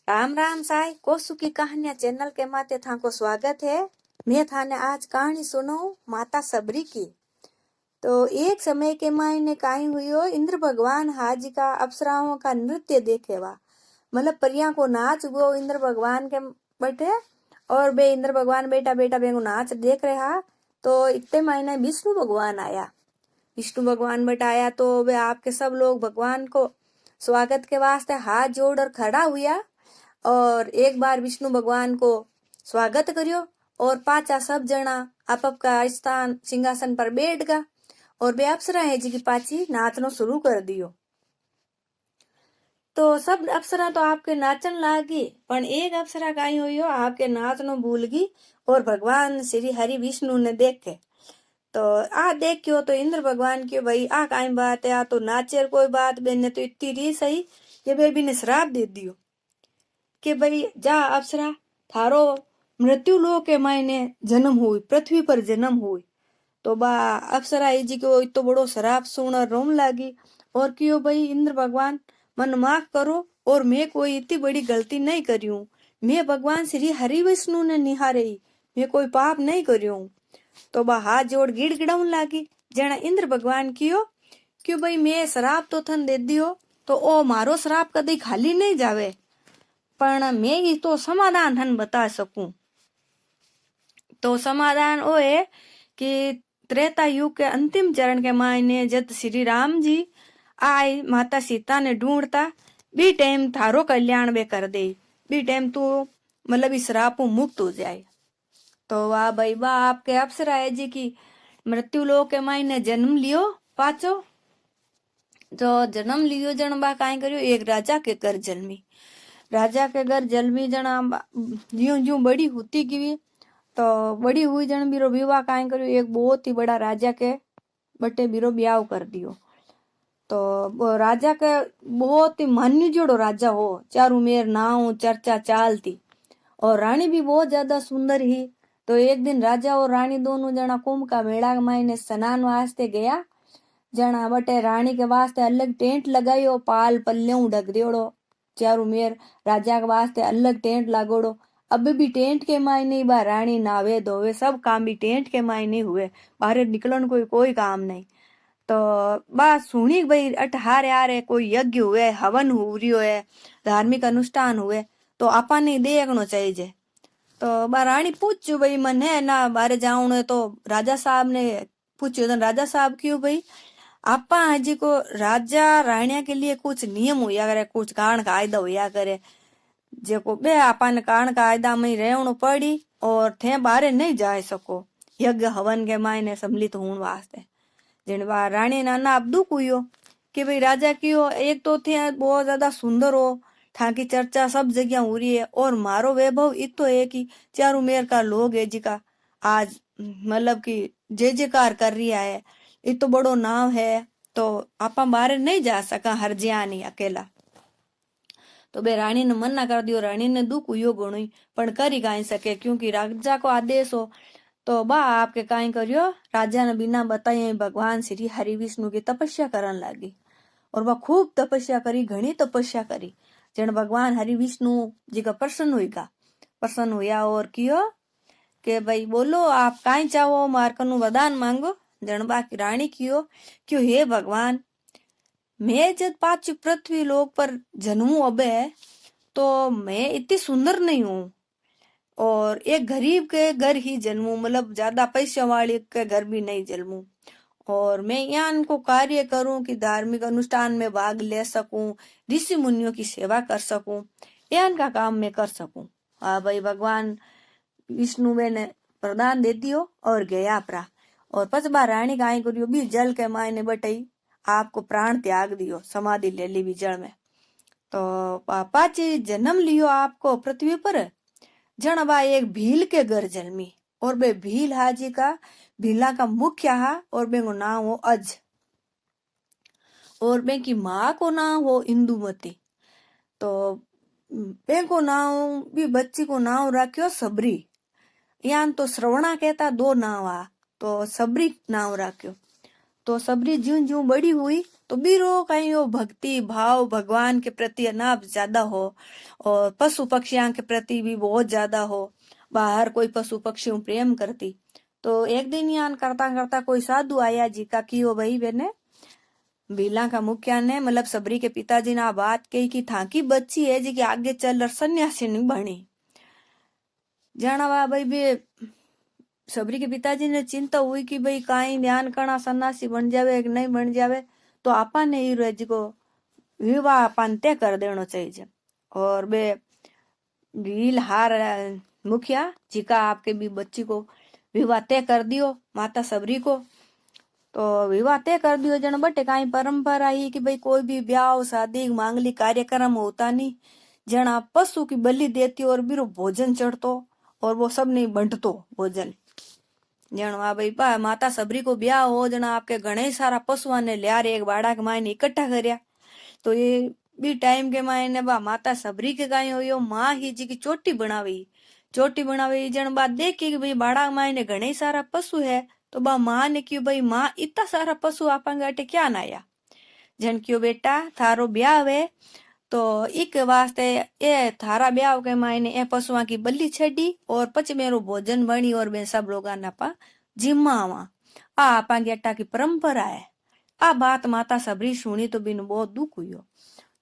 राम राम साई कोसु की कहानियां चैनल के माते था को स्वागत है। मैं थाने आज कहानी सुनाऊं माता सबरी की। तो एक समय के मायने काई हुई हो, इंद्र भगवान हाजी का अप्सराओं का नृत्य देखे वा, मतलब परियां को नाच वो इंद्र भगवान के बैठे और बे इंद्र भगवान बेटा बेटा बे को नाच देख रहा। तो इतने महीने विष्णु भगवान आया। विष्णु भगवान बेटा आया तो वे आपके सब लोग भगवान को स्वागत के वास्ते हाथ जोड़ खड़ा हुआ और एक बार विष्णु भगवान को स्वागत करियो और पाचा सब जना आप का स्थान सिंहासन पर बैठ गया और बे अप्सरा है जी की पाची नाचनो शुरू कर दियो। तो सब अप्सरा तो आपके नाचन लागी, पण एक अप्सरा काई हुई हो आपके नाचनो भूल गई और भगवान श्री हरि विष्णु ने देखे तो आ देखियो तो इंद्र भगवान के भाई आ काई बात है, आ तो नाचेर कोई बात बेने तो इतनी री सही ये बेबी ने श्राप दे दियो कि भाई जा अप्सरा थारो मृत्यु लोक के मायने जन्म हुई, पृथ्वी पर जन्म हुई। तो बा अप्सरा जी को इतो बड़ो श्राप सुन रोम लागी और क्यों भाई इंद्र भगवान मन माफ करो और मैं कोई इतनी बड़ी गलती नहीं करी हूँ, मैं भगवान श्री हरि विष्णु ने निहारे, मैं कोई पाप नहीं करी हूँ। तो बा हाथ जोड़ गिड़गिड़ाउन लागी जना इंद्र भगवान कियो क्यों भाई मैं श्राप तो थन दे दियो तो ओ मारो श्राप कदी खाली नहीं जावे, पण मैं ये तो समाधान हन बता सकूं। तो समाधान वो है कि त्रेता युग के अंतिम चरण के मायने जब श्री राम जी आए माता सीता ने ढूंढता बी टाइम थारो कल्याण वे कर दे, बी टाइम तू मतलब इस श्राप मुक्त हो जाए। तो वाह भाई वाह आपके अप्सरा है जी की मृत्यु लोक के मायने जन्म लियो पाचो। तो जन्म लियो जन बा काई करियो एक राजा के घर जन्मी, राजा के घर जन्मी जना ज्यूं ज्यूं बड़ी होती गई तो बड़ी हुई जन बीरो विवाह काई करियो एक बहुत ही बड़ा राजा के बटे बीरो ब्याह कर दियो। तो राजा के बहुत ही मान्य जोड़ो राजा हो, चारू मेर नाव चर्चा चालती और रानी भी बहुत ज्यादा सुंदर ही। तो एक दिन राजा और रानी दोनों जना कुंभ का मेला मायने स्नान वास्ते गया जना बटे रानी के वास्ते अलग टेंट लगायो, पाल पल्ले ढक दियोड़ो, चारू मेर राजा के वास्ते अलग टेंट लागोड़ो। अब भी टेंट के मायने बा रानी नावे धोवे सब काम भी टेंट के मायने हुए, बाहर निकलन कोई काम नहीं। तो बा सुनी भाई अट हारे हारे कोई यज्ञ हुए, हवन हो रियो है, धार्मिक अनुष्ठान हुए तो आपा ने देखनो चाहिए। तो बा रानी पूछू भाई मन है ना बारे जाऊं तो राजा साहब ने पूछो तो राजा साहब क्यों भाई आपा हजी को राजा रानिया के लिए कुछ नियम हुआ करे, कुछ कान कायदा हुआ करे जेको बे आपा ने कान कायदा में रहनो पड़ी और थे बारे नहीं जा सको यज्ञ हवन के मायने सम्मिलित होने वास्ते। जिन बार रानी नाना अब दुख हुई कि भाई राजा क्यों एक तो थे बहुत ज्यादा सुंदर हो, था की चर्चा सब जगह हो रही है और मारो वैभव इतो है कि चारों मेर का लोग है जिका आज मतलब कि जय जयकार कर रिया है, इतो बड़ो नाम है तो आपा बाहर नहीं जा सका हर जिया नहीं अकेला। तो बे रानी ने मना कर दियो, रानी ने दुख हुई घणो पण करी काई सके क्योंकि राजा को आदेश हो। तो बा आपके काई करियो राजा ने बिना बताए भगवान श्री हरि विष्णु की तपस्या करन लागी और वह खूब तपस्या करी, घनी तपस्या करी जन भगवान हरि विष्णु जी का प्रसन्न हुआ और कियो के भाई बोलो आप काई चाहो मार कनु वरदान मांगो। जनबा की रानी कियो क्यों हे भगवान मैं जब पांच पृथ्वी लोक पर जन्मू अबे तो मैं इतनी सुंदर नहीं हूँ और एक गरीब के घर ही जन्मू, मतलब ज्यादा पैसे वाले के घर भी नहीं जन्मू और मैं यहाँ इनको कार्य करूं कि धार्मिक अनुष्ठान में भाग ले सकूं, ऋषि मुनियों की सेवा कर सकूं, यहाँ का काम मैं कर सकूं। हाँ भाई भगवान विष्णु ने प्रदान दे दियो और गया प्रा और पचबा रानी का करियो भी जल के मायने बटई आपको प्राण त्याग दियो, समाधि ले ली भी जल में। तो पापा जी जन्म लियो आपको पृथ्वी पर जन बा एक भील के घर जन्मी और बे भील हाजी का भीला का मुख्य हा और बे को नाम हो अज और बे की माँ को नाम हो इंदुमती। तो बे को नाम भी बच्ची को नाम रखियो सबरी, यान तो श्रवणा कहता दो नाम आ तो सबरी नाम रखियो। तो सबरी ज्यूं ज्यूं बड़ी हुई तो बीरो कहीं हो भक्ति भाव भगवान के प्रति ना ज्यादा हो और पशु पक्षियों के प्रति भी बहुत ज्यादा हो। बाहर कोई पशु पक्षियों प्रेम करती। तो एक दिन यान करता करता कोई साधु आया जी का की हो भाई बेने भीला का मुखिया ने मतलब सबरी के पिताजी ने बात कही कि थाकी बच्ची है जी के आगे चल और सन्यासी नहीं बनी। जाना वा भाई बे सबरी के पिताजी ने चिंता हुई कि भाई कहीं ध्यान करना सन्यासी बन जावे कि नहीं बन जावे। तो आपा ने ही जी को विवाह अपन तय कर देना चाहिए। और बे भील हार मुखिया जी का आपके भी बच्ची को विवाह तय कर दियो माता सबरी को। तो विवाह तय कर दियो जन बटे कहीं परंपरा ही कि भाई कोई भी ब्याह शादी मांगली कार्यक्रम होता नहीं जना पशु की बलि देती और बिरो भोजन चढ़तो और वो सब नहीं बंटतो भोजन। जन वा भाई पा माता सबरी को ब्याह हो जना आपके घने सारा पशुआ ने लिया एक बाड़ा के मायने इकट्ठा करया। तो ये भी टाइम के मायने बा माता सबरी के गाय हो माँ ही जी की चोटी बनावी जन बात देखी कि भाई बाड़ा मायने घने सारा पशु है। तो बा माँ ने क्यों भाई माँ इतना सारा पशु आपांगे अटे क्या नाया जन क्यों बेटा थारो ब्याह वे तो एक वास्ते ये थारा ब्याह के मायने ए पशुआ की बलि छड़ी और पच मेरो भोजन बनी और मैं सब लोग आपा जिम्मावा आ आपांगे अट्टा की परंपरा है। आ बात माता सबरी सुनी तो बिन बहुत दुख हुई।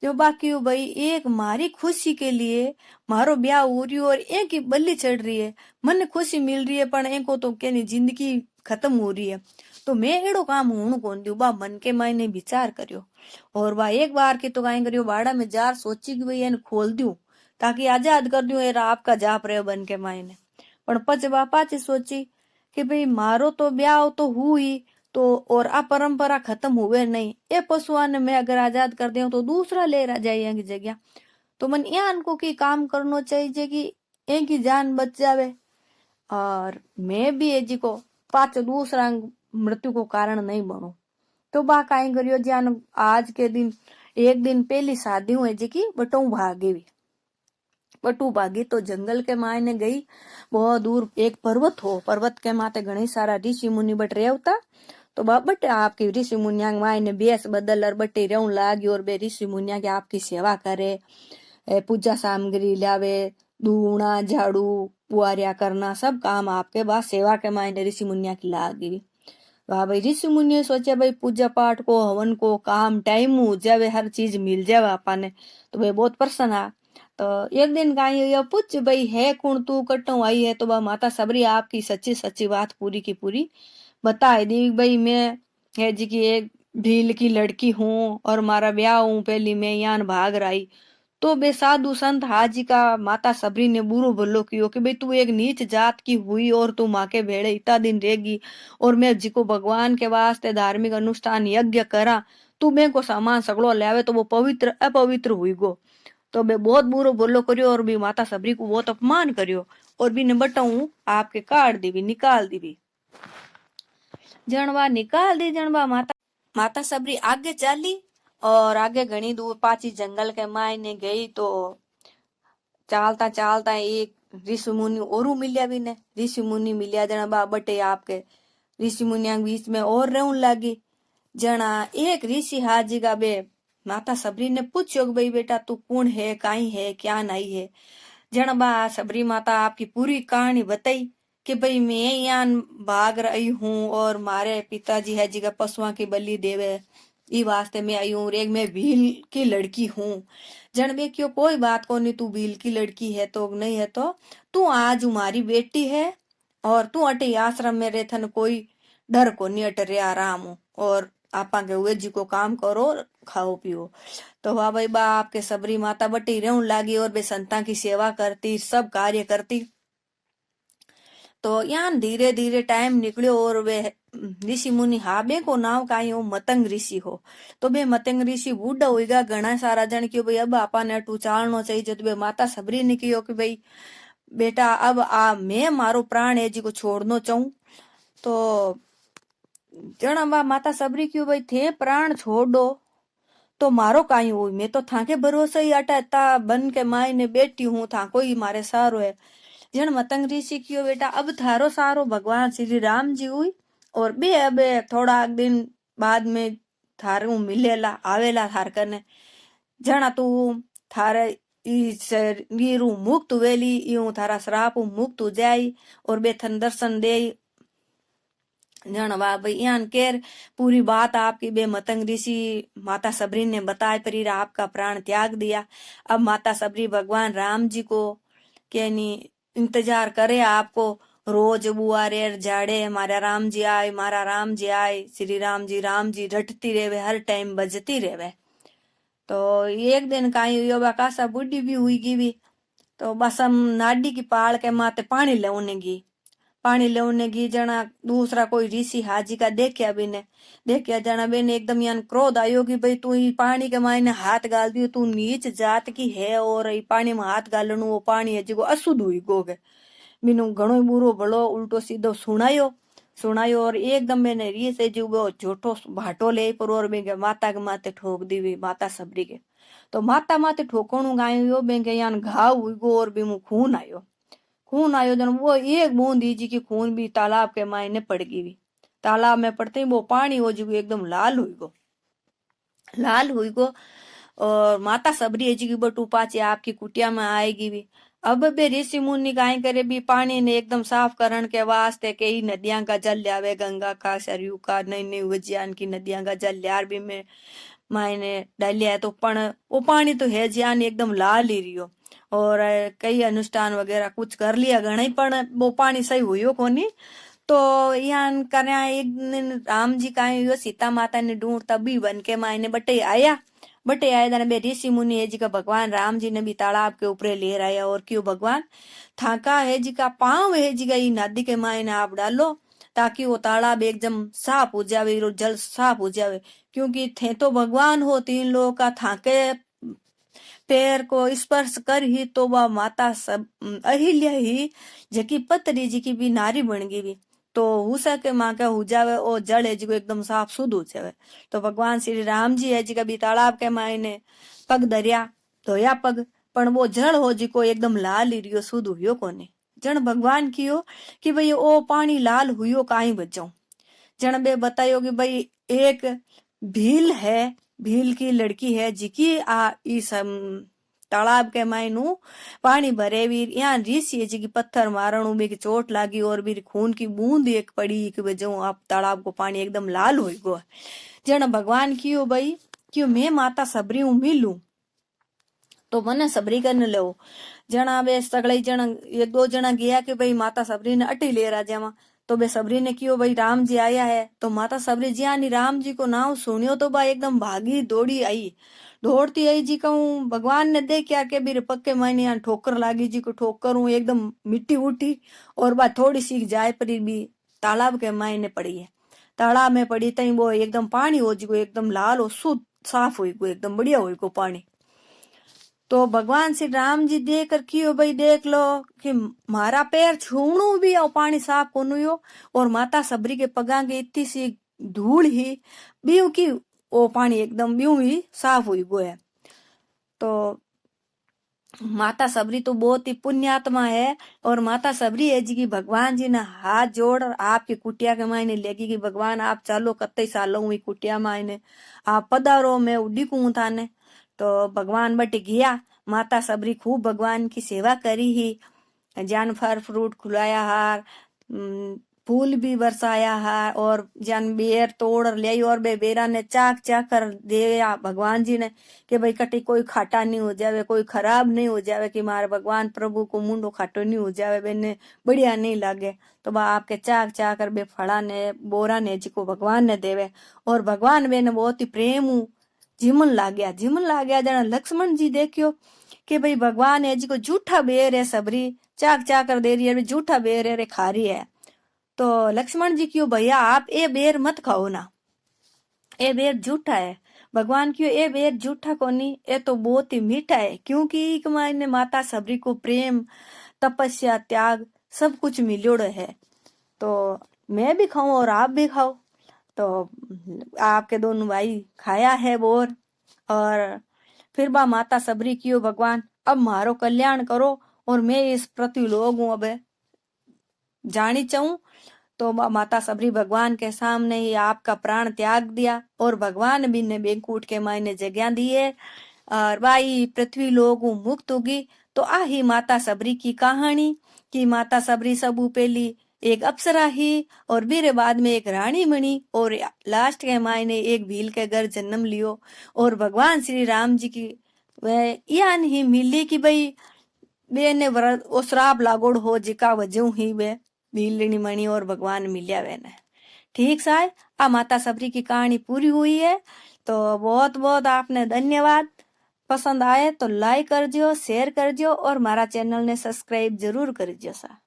जो बाकी भाई एक मारी खुशी के लिए मारो ब्याह हो रही और एक की बलि चढ़ रही है मन खुशी मिल रही है पर एक को तो कहनी जिंदगी खत्म हो रही है। तो मैं एड़ो काम हूं कौन दू बा मन के मायने विचार करियो और बा एक बार की तो कहीं करियो बाड़ा में जार सोची कि भाई खोल दू ताकि आजाद कर दू एरा आपका जाप रहे बन के मायने। पर पच बापा ची सोची कि भाई मारो तो ब्याह तो हुई तो और आ परंपरा खत्म हुए नहीं ये पशुआ ने मैं अगर आजाद कर दे तो दूसरा ले जाए की जगह। तो मन यहाँ को की काम करना चाहिए कि एक की जान बच जावे और मैं भी जी को पाच दूसरा मृत्यु को कारण नहीं बनू। तो बा कहीं करियो जान आज के दिन एक दिन पहली शादी हुई जी की बटू भागी तो जंगल के मायने गई बहुत दूर एक पर्वत हो पर्वत के माते घनी सारा ऋषि मुनि बट रेवता। तो बटे आपकी ऋषि मुनिया मायने बेस बदल और बटे रेव लागी और बे ऋषि मुनिया की आपकी सेवा करे पूजा सामग्री लावे धूना झाड़ू पुआरिया करना सब काम आपके बाद सेवा के मायने ऋषि मुनिया की लागी। वाह भाई ऋषि मुनि सोचे भाई पूजा पाठ को हवन को काम टाइम हो जावे हर चीज मिल जावे आपने तो भाई बहुत प्रसन्न है। तो एक दिन गाय पूछ भाई है कौन तू कटो आई है तो बा माता सबरी आपकी सच्ची सच्ची बात पूरी की पूरी बता दी भाई मैं है जी की एक भील की लड़की हूँ और मारा ब्याह हूँ पहली मैं यहाँ भाग रही। तो बे साधु संत हाजी का माता सबरी ने बुरो भलो कियो कि भाई तू एक नीच जात की हुई और तू माँ के भेड़े इतना दिन रहेगी और मैं जी को भगवान के वास्ते धार्मिक अनुष्ठान यज्ञ करा तू मैं को सामान सगड़ो लावे तो वो पवित्र अपवित्र हुई गो। तो बे बहुत बुरो भलो करियो और भी माता सबरी को बहुत अपमान करियो और भी ने बटाऊ आपके काट दी भी निकाल दी भी जणवा निकाल दी जणवा माता सबरी आगे चाली और आगे घनी दूर पाची जंगल के मायने गई। तो चालता चालता एक ऋषि मुनि और मिलिया भी ने ऋषि मुनि मिलिया जना बा बटे आपके ऋषि मुनिया बीच में और रहने लगी जना एक ऋषि हाजी का बे माता सबरी ने पूछो भाई बेटा तू कौन है काई है क्या नहीं है। जना बा सबरी माता आपकी पूरी कहानी बताई कि भाई मैं यहाँ भाग रही हूँ और मारे पिताजी है जी का पशुओं की बलि देवे ई वास्ते मैं आई हूँ एक मैं भील की लड़की हूँ। जन में क्यों कोई बात को नहीं तू भील की लड़की है तो नहीं है तो तू आज हमारी बेटी है और तू अटे आश्रम में रहता न कोई डर को नहीं अट रे आराम हो और आपा के हुए जी को काम करो खाओ पियो। तो वाह भाई बा आपके सबरी माता बटी रहने लागी और बे संता की सेवा करती सब कार्य करती। तो यहाँ धीरे धीरे टाइम निकलो और वे ऋषि मुनि हाबे को नाम का हो मतंग ऋषि हो। तो बे मतंग ऋषि बूढ़ा होगा घना सारा जन क्यों भाई अब आपा ने अटू चालनो चाहिए तो बे माता सबरी ने कहो कि भाई बेटा अब आ मैं मारो प्राण है जी को छोड़नो चाहूं। तो जना बा माता सबरी क्यों भाई थे प्राण छोड़ दो तो मारो काई हो मैं तो थाके भरोसा ही अटा ता बन के माई ने बैठी हूँ था कोई मारे सारो है। जन मतंग ऋषि कियो बेटा अब थारो सारो भगवान श्री राम जी हुई और बे अब थोड़ा दिन बाद में थारू मिलेला आवेला थार कने जना तू थारे ई शरीर मुक्त वेली यूं थारा श्राप मुक्त हो जाई और बेथन दर्शन दे जन वाह भाई यान केर पूरी बात आपकी बे मतंग ऋषि माता सबरी ने बताए पर आपका प्राण त्याग दिया। अब माता सबरी भगवान राम जी को के नहीं इंतजार करे आपको रोज बुआ रे जाड़े मारा राम जी आए मारा राम जी आए राम जी रटती रेवे हर टाइम बजती रेवे। तो एक दिन काई यो कासा बुढ़ी भी हुई गी तो बस हम नाडी की पाल के माते पानी लेने गी जना दूसरा कोई ऋषि हाजी का देखिया जना बेने एकदम यान क्रोध आयो कि भाई तू पानी के मायने हाथ गाल दियो तू नीच जात की है और पानी में हाथ गालनु वो पानी है जो अशुद्ध हुई गोगे बिनु घणो बुरो भलो उल्टो सीधो सुनायो और एकदम मैंने री से जो वो झूठो भाटो ले पर और बेंगे माता के माथे ठोक दी माता सबरी के। तो माता माथे ठोकणु गायो बेंगे यान घाव हुई गो और भी खून आयो जन वो एक बूंद जी की खून भी तालाब के मायने पड़ गई तालाब में पड़ते ही वो पानी हो जी एकदम लाल हुई गो और माता सबरी जी की बटू पाचे आपकी कुटिया में आएगी भी। अब बे ऋषि मुनि काय करे भी पानी ने एकदम साफ करण के वास्ते कई नदियां का जल लियावे गंगा का सरयू का नई उज्जैन की नदियां का जल लियार भी में मायने डालिया है तो पण वो पानी तो है ज्यान एकदम लाल ही रियो और कई अनुष्ठान वगैरह कुछ कर लिया घना पण वो पानी सही हुई कोनी। तो यहाँ करया एक दिन राम जी का सीता माता ने ढूंढ तभी बन के मायने बटे आया था बे ऋषि मुनि है जी का भगवान राम जी ने भी तालाब के ऊपर ले आया और क्यों भगवान थाका है जी का पांव है जी का नदी के मायने आप डालो ताकि वो तालाब एकदम साफ हो जावे जल साफ हो जावे क्योंकि थे तो भगवान हो तीन लोगों का थाके पैर को स्पर्श कर ही तो वह माता सब अहिल्या ही जकी पतरी जी की भी नारी बन गई भी तो हो सके माँ का हो जावे और जल है जी को एकदम साफ शुद्ध हो जावे। तो भगवान श्री राम जी है जी का भी तालाब के मायने पग धरिया धोया पग पण वो जल हो जी को एकदम लाल ही रियो शुद्ध हुयो कोने जन भगवान कियो कि भाई ओ पानी लाल हुयो काई बचाऊ जन बे बतायो कि भाई एक भील की लड़की है जिकी इस तालाब के मायनू पानी भरे वीर यहाँ ऋषि है जी पत्थर मारणू भी चोट लागी और भी खून की बूंद एक पड़ी कि वजह आप तालाब को पानी एकदम लाल हो गो जन भगवान कियो भाई क्यों मैं माता सबरी हूँ मिलू तो मने सबरी करने लो जना बे सगले जना एक दो जना गया कि भाई माता सबरी ने अटी ले राजा में तो बे सबरी ने कियो भाई राम जी आया है तो माता सबरी जी आनी राम जी को नाम सुनियो तो बा एकदम भागी दौड़ती आई जी कहूँ भगवान ने देखा के भी पक्के मायने यहाँ ठोकर लागी जी को ठोकर हूँ एकदम मिट्टी उठी और बा थोड़ी सी जाए पर भी तालाब के मायने पड़ी है तालाब में पड़ी तई वो एकदम पानी हो जी को एकदम लाल हो शुद्ध साफ हुई को एकदम बढ़िया हुई को पानी। तो भगवान श्री राम जी देख कर कियो भाई देख लो कि मारा पैर छूणू भी और पानी साफ कोनु और माता सबरी के पगा के इतनी सी धूल ही बीऊ की वो पानी एकदम बीऊ ही साफ हुई गो है। तो माता सबरी तो बहुत ही पुण्यात्मा है और माता सबरी है जी की भगवान जी ने हाथ जोड़ आपकी कुटिया के मायने लेगी कि भगवान आप चलो कत्ते सालों हुई कुटिया मायने आप पधारो मैं उड़ीकू थाने। तो भगवान बट गया माता सबरी खूब भगवान की सेवा करी ही जान फल फ्रूट खुलाया हार फूल भी बरसाया है और जान बेर तोड़ ले और बेरा ने चाक कर दिया भगवान जी ने कि भाई कटी कोई खाटा नहीं हो जावे कोई खराब नहीं हो जावे कि मारे भगवान प्रभु को मुंडो खाटो नहीं हो जावे बेने बढ़िया नहीं लागे। तो बा आपके चाक कर बे फड़ा ने बोरा ने जी को भगवान ने देवे और भगवान बेने बहुत ही प्रेम जिमन लाग गया जना लक्ष्मण जी देखियो कि भाई भगवान है जी को झूठा बेर है सबरी चाक कर दे रही है झूठा बेर है खा रही है। तो लक्ष्मण जी क्यों भैया आप ये बेर मत खाओ ना ये बेर झूठा है भगवान क्यों ये बेर झूठा कोनी ये तो बहुत ही मीठा है क्योंकि मायने माता सबरी को प्रेम तपस्या त्याग सब कुछ मिलोड़ है तो मैं भी खाऊं और आप भी खाओ। तो आपके दोनों भाई खाया है बोर और फिर बा माता सबरी कियो भगवान अब मारो कल्याण करो और मैं इस पृथ्वी लोग हूं अब जानी चाहूं। तो माता सबरी भगवान के सामने ही आपका प्राण त्याग दिया और भगवान भी ने बेंकूट के मायने जगह दिए और बाई पृथ्वी लोग मुक्त होगी। तो आ ही माता सबरी की कहानी कि माता सबरी सबू पहली एक अप्सरा ही और फिर बाद में एक रानी बनी और लास्ट के मायने एक भील के घर जन्म लियो। और भगवान श्री राम जी की वह यान ही मिली कि भाई वे ने वो श्राप लागोड़ हो जिका वजह ही वे भीलनी मणि और भगवान मिलिया वे ने। ठीक साय आ माता सबरी की कहानी पूरी हुई है। तो बहुत बहुत आपने धन्यवाद। पसंद आए तो लाइक कर दियो, शेयर कर दियो और हमारा चैनल ने सब्सक्राइब जरूर कर दियो सा।